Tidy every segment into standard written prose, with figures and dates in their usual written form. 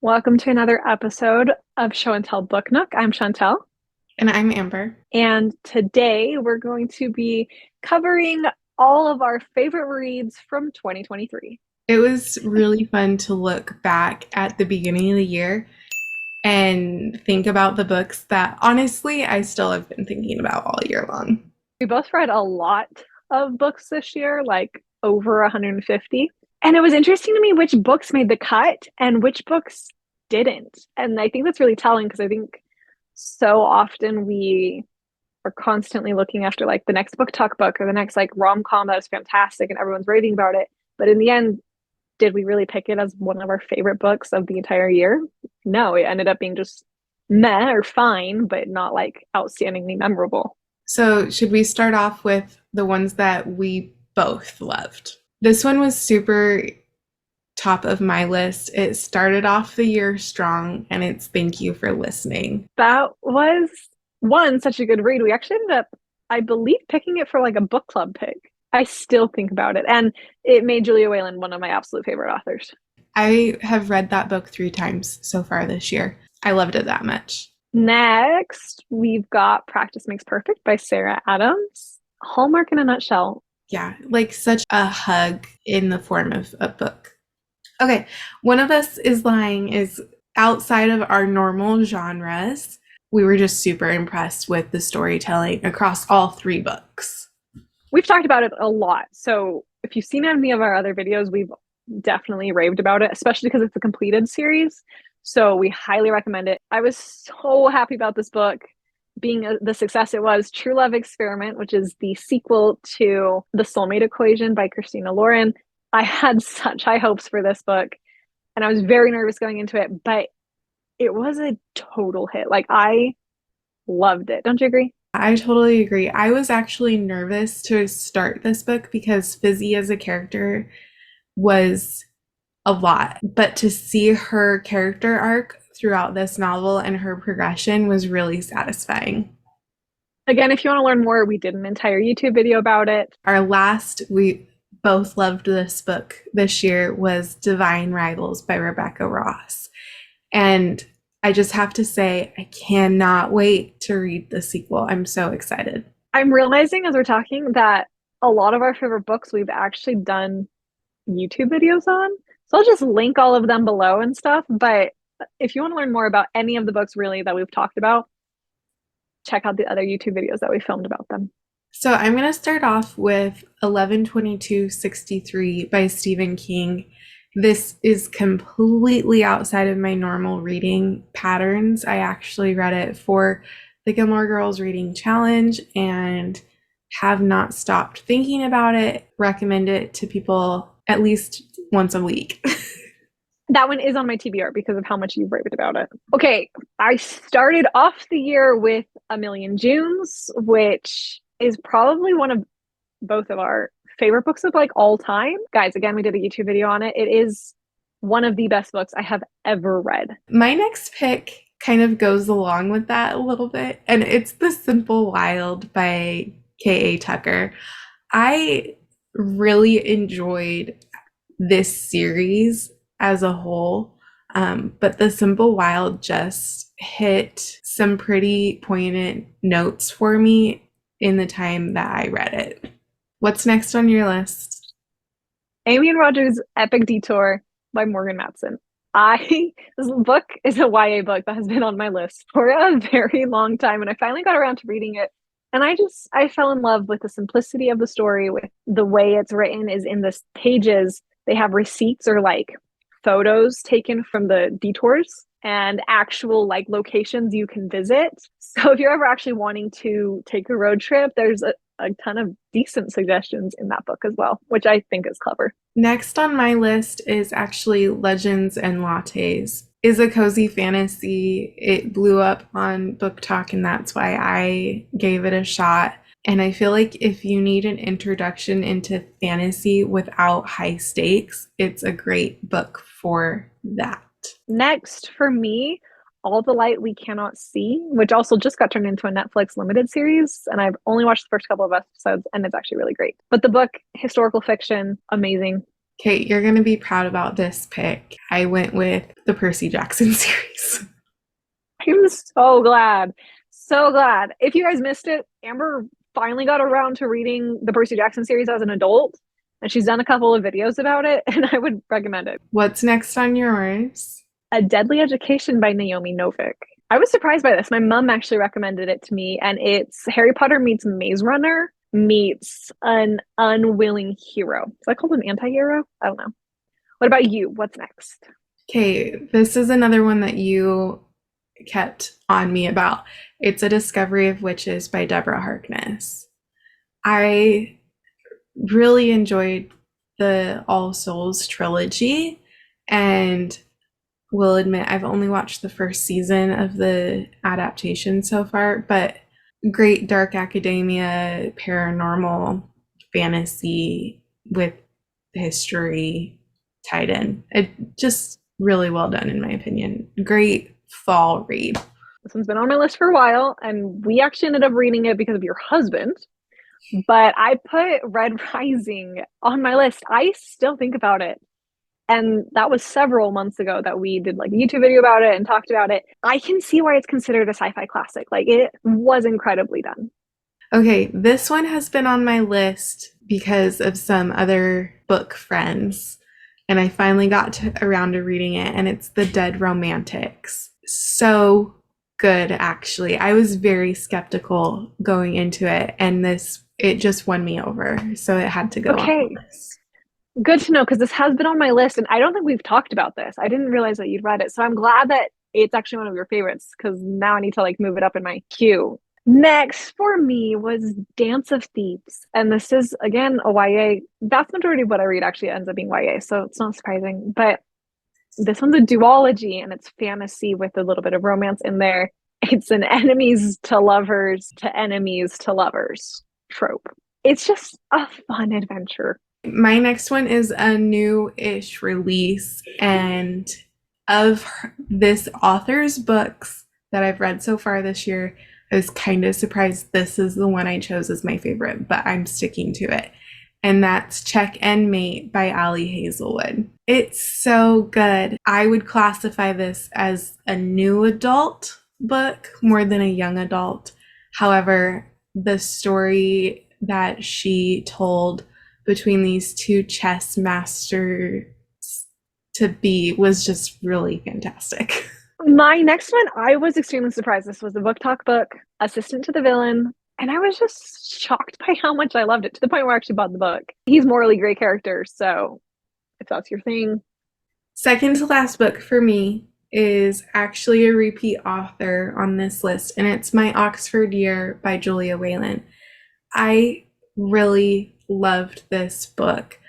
Welcome to another episode of Show and Tell Book Nook. I'm Chantel, And I'm Amber. and today we're going to be covering all of our favorite reads from 2023. It was really fun to look back at the beginning of the year and think about the books that honestly I still have been thinking about all year long. We both read a lot of books this year, like over 150. And it was interesting to me which books made the cut and which books didn't. And I think that's really telling because I think so often we are constantly looking after like the next book talk book or the next like rom-com that is fantastic and everyone's raving about it. But in the end, did we really pick it as one of our favorite books of the entire year? No, it ended up being just meh or fine, but not like outstandingly memorable. So, should we start off with the ones that we both loved? This one was super top of my list. It started off the year strong, and it's Thank You for Listening. That was one such a good read. We actually ended up, I believe, picking it for like a book club pick. I still think about it. And it made Julia Whalen one of my absolute favorite authors. I have read that book 3 times so far this year. I loved it that much. Next, we've got Practice Makes Perfect by Sarah Adams. Hallmark in a nutshell. Yeah, like such a hug in the form of a book. Okay, One of Us is Lying is outside of our normal genres. We were just super impressed with the storytelling across all 3 books. We've talked about it a lot. So if you've seen any of our other videos, we've definitely raved about it, especially because it's a completed series. So we highly recommend it. I was so happy about this book being the success it was. True Love Experiment, which is the sequel to The Soulmate Equation by Christina Lauren. I had such high hopes for this book and I was very nervous going into it, but it was a total hit. Like, I loved it. Don't you agree? I totally agree. I was actually nervous to start this book because Fizzy as a character was a lot, but to see her character arc throughout this novel and her progression was really satisfying. Again, if you want to learn more, we did an entire YouTube video about it. We both loved this book this year was Divine Rivals by Rebecca Ross. And I just have to say, I cannot wait to read the sequel. I'm so excited. I'm realizing as we're talking that a lot of our favorite books we've actually done YouTube videos on. So I'll just link all of them below and stuff. But if you want to learn more about any of the books really that we've talked about, check out the other YouTube videos that we filmed about them. So I'm going to start off with 11/22/63 by Stephen King. This is completely outside of my normal reading patterns. I actually read it for the Gilmore Girls Reading Challenge and have not stopped thinking about it. Recommend it to people at least once a week. That one is on my TBR because of how much you've raved about it. Okay, I started off the year with A Million Junes, which is probably one of both of our favorite books of like all time. Guys, again, we did a YouTube video on it. It is one of the best books I have ever read. My next pick kind of goes along with that a little bit, and it's The Simple Wild by K.A. Tucker. I really enjoyed this series as a whole, but The Simple Wild just hit some pretty poignant notes for me in the time that I read it. What's next on your list? Amy and Roger's Epic Detour by Morgan Matson. This book is a YA book that has been on my list for a very long time, and I finally got around to reading it. And I fell in love with the simplicity of the story, with the way it's written is in the pages. They have receipts or like photos taken from the detours and actual like locations you can visit. So if you're ever actually wanting to take a road trip, there's a ton of decent suggestions in that book as well, which I think is clever. Next on my list is actually Legends and Lattes. Is a cozy fantasy. It blew up on Book Talk, and that's why I gave it a shot. And I feel like if you need an introduction into fantasy without high stakes, it's a great book for that. Next, for me, All the Light We Cannot See, which also just got turned into a Netflix limited series. And I've only watched the first couple of episodes, and it's actually really great. But the book, historical fiction, amazing. Kate, you're going to be proud about this pick. I went with the Percy Jackson series. I'm so glad. So glad. If you guys missed it, Amber finally got around to reading the Percy Jackson series as an adult, and she's done a couple of videos about it, and I would recommend it. What's next on yours? A Deadly Education by Naomi Novik. I was surprised by this. My mom actually recommended it to me, and it's Harry Potter meets Maze Runner meets an unwilling hero. Is that called an anti-hero? I don't know. What about you? What's next? Okay, this is another one that you kept on me about. It's A Discovery of Witches by Deborah Harkness. I really enjoyed the All Souls trilogy, and will admit I've only watched the first season of the adaptation so far, but great dark academia, paranormal fantasy with history tied in. It just really well done in my opinion. Great fall read. This one's been on my list for a while, and we actually ended up reading it because of your husband. But I put Red Rising on my list. I still think about it. And that was several months ago that we did like a YouTube video about it and talked about it. I can see why it's considered a sci-fi classic. Like it was incredibly done. Okay, this one has been on my list because of some other book friends, and I finally got around to reading it, and it's The Dead Romantics. So good, actually. I was very skeptical going into it, and it just won me over, so it had to go on the list. Good to know, because this has been on my list, and I don't think we've talked about this. I didn't realize that you'd read it, so I'm glad that it's actually one of your favorites, because now I need to like move it up in my queue. Next for me was Dance of Thieves, and this is again a YA. Vast majority of what I read actually ends up being YA, so it's not surprising. But this one's a duology, and it's fantasy with a little bit of romance in there. It's an enemies to lovers to enemies to lovers trope. It's just a fun adventure. My next one is a new-ish release, and of this author's books that I've read so far this year, I was kind of surprised this is the one I chose as my favorite, but I'm sticking to it. And that's Checkmate by Ali Hazelwood. It's so good. I would classify this as a new adult book more than a young adult. However, the story that she told between these two chess masters to be was just really fantastic. My next one, I was extremely surprised. This was the book talk book, Assistant to the Villain, and I was just shocked by how much I loved it, to the point where I actually bought the book. He's morally great character, so if that's your thing. Second to last book for me is actually a repeat author on this list, and it's My Oxford Year by Julia Whelan. I really loved this book.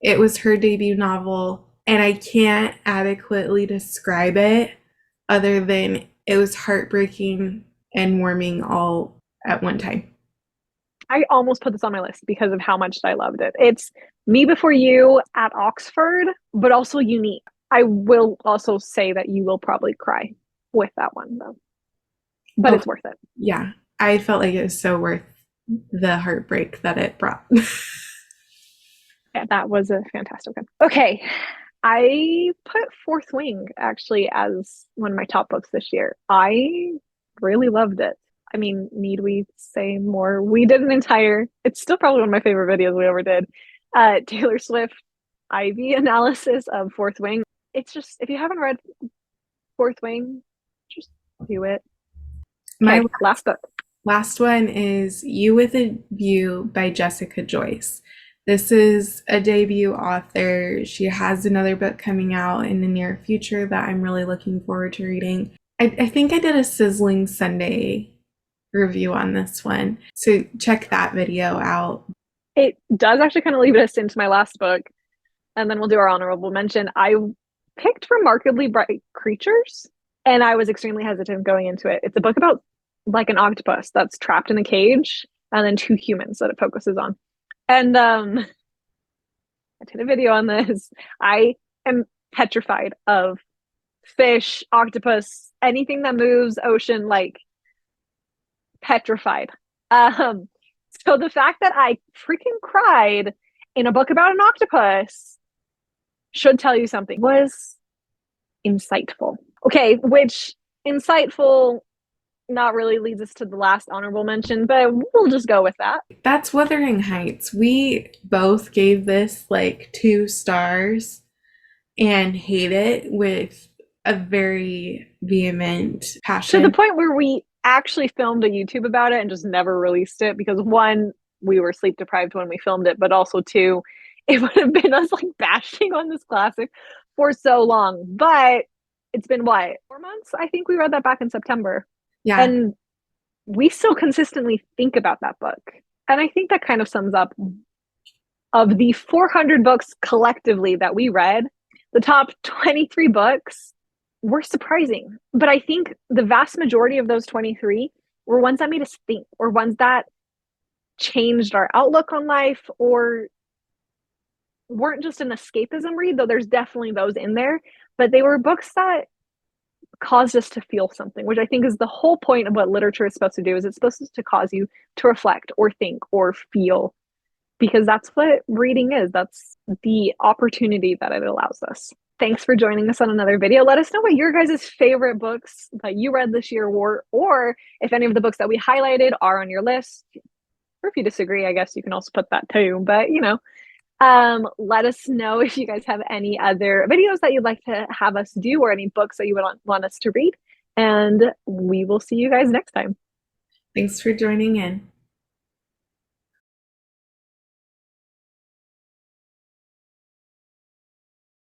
It was her debut novel, and I can't adequately describe it other than it was heartbreaking and warming all at one time. I almost put this on my list because of how much I loved it. It's Me Before You at Oxford, but also unique. I will also say that you will probably cry with that one, though. But it's worth it. Yeah, I felt like it was so worth the heartbreak that it brought. Yeah, that was a fantastic one. Okay, I put Fourth Wing actually as one of my top books this year. I really loved it. I mean, need we say more? We did it's still probably one of my favorite videos we ever did. Taylor Swift Ivy analysis of Fourth Wing. It's just, if you haven't read Fourth Wing, just do it. My last book. Last one is You with a View by Jessica Joyce. This is a debut author. She has another book coming out in the near future that I'm really looking forward to reading. I think I did a Sizzling Sunday review on this one, so check that video out. It does actually kind of lead us into my last book, and then we'll do our honorable mention. I picked Remarkably Bright Creatures, and I was extremely hesitant going into it. It's a book about like an octopus that's trapped in a cage, and then two humans that it focuses on. And I did a video on this. I am petrified of fish, octopus, anything that moves, ocean, like petrified. So the fact that I freaking cried in a book about an octopus should tell you something. Was insightful. Okay, which insightful not really leads us to the last honorable mention, but we'll just go with that. That's Wuthering Heights. We both gave this like 2 stars and hate it with a very vehement To the passion. point where we actually filmed a YouTube about it and just never released it because one, we were sleep deprived when we filmed it, but also two, it would have been us like bashing on this classic for so long. But it's been what, 4 months? I think we read that back in September. Yeah, And we still consistently think about that book. And I think that kind of sums up of the 400 books collectively that we read, the top 23 books were surprising. But I think the vast majority of those 23 were ones that made us think, or ones that changed our outlook on life, or weren't just an escapism read, though there's definitely those in there. But they were books that caused us to feel something, which I think is the whole point of what literature is supposed to do, is it's supposed to cause you to reflect or think or feel, because that's what reading is. That's the opportunity that it allows us. Thanks for joining us on another video. Let us know what your guys' favorite books that you read this year were, or if any of the books that we highlighted are on your list. Or if you disagree, I guess you can also put that too. But let us know if you guys have any other videos that you'd like to have us do, or any books that you would want us to read. And we will see you guys next time. thanks for joining in.